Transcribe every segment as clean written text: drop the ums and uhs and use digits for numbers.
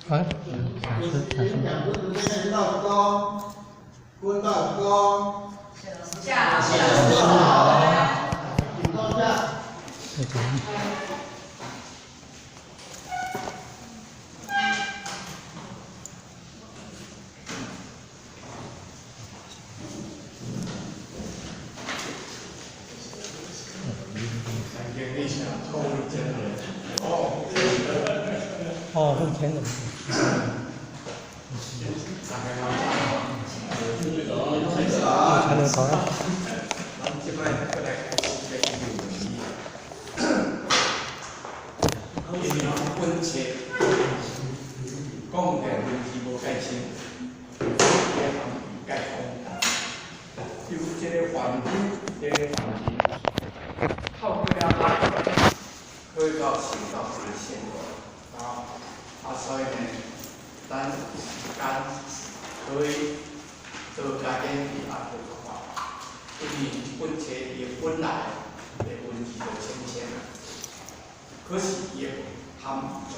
哎，哦，会天的。才能搞。温切，讲的问题无解清，解通。就这个环境，透过了咱可以到寻到这个线路所以呢，咱时间可以做加减比较好看，因为温切伊本来的问题就浅啊，可是伊含义重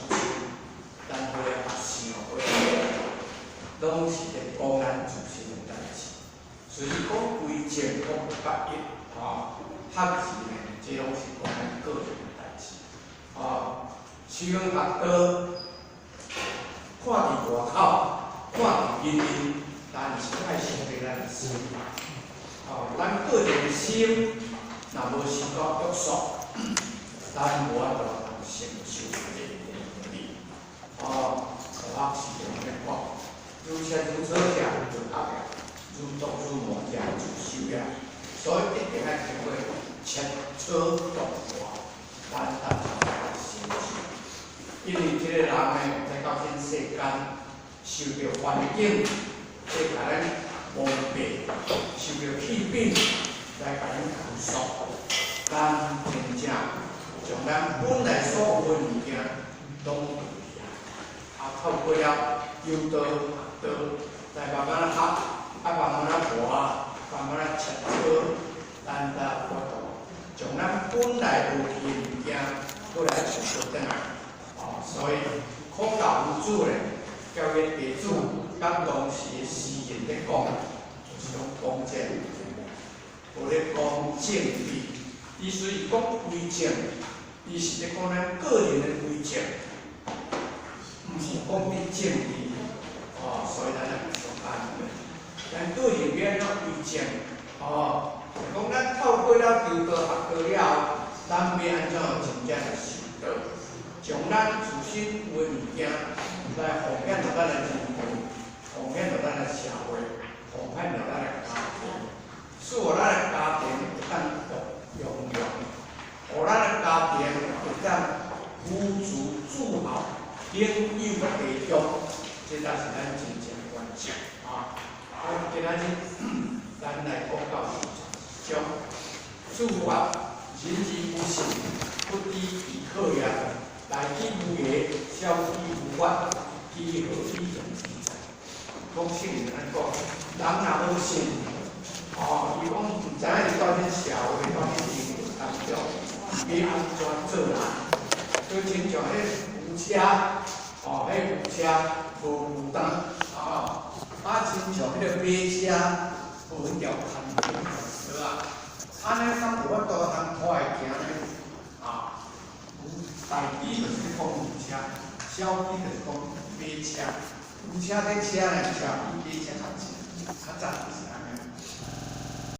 咱要来学想拢是咧讲咱自身的代志，所以讲规政府的决议学字呢，这拢是讲咱个人的代志像学校看伫外口，看伫面面，但是爱先对咱的心咱个人的心若无受到约束，咱无法度承受这个能力学是用咩讲？如切如磋者就学呀，如琢如磨者就修呀。所以一定要经过切磋琢磨，咱才能成熟。因为这个人呢，来到这世间，受到环境，来甲咱蒙蔽，受到气病，来甲咱控束，咱真正将咱本来所有的物件拢对啊，透过了诱导、学导，来慢慢学，慢慢磨，慢慢切磋，咱才有法度将咱本来无去的物件，过来传承转来。所以孔老夫子呢，教育弟子，甲当时的诗人咧讲，就是讲公正，无咧讲正义。伊虽然讲规正，伊是咧讲咱个人的规正，毋是讲你正义。所以咱要上班，咱个人要安怎规正？讲咱透过了求道学道了，咱要安怎真正的受道？将咱自身有诶物件来奉献到咱诶人群，奉献到咱诶社会，奉献到咱诶家庭，使咱诶家庭会当荣耀，互咱诶家庭会当富足自豪，享有地足，这才是咱真正诶关键今仔日咱来讲到是种处罚人之无信，不低以克也。来之无业，消之无法，其何以容之哉？讲圣人安讲，人若无信，伊讲毋知影伊到底社会到底生活当中，要安怎做人？就亲像迄扶车，迄扶车无当亲像迄个马车无条牵条，对吧？安尼敢无法度通快行呢？大机就是讲扶车，小机就是讲马车。扶车这车呢，车比马车较轻。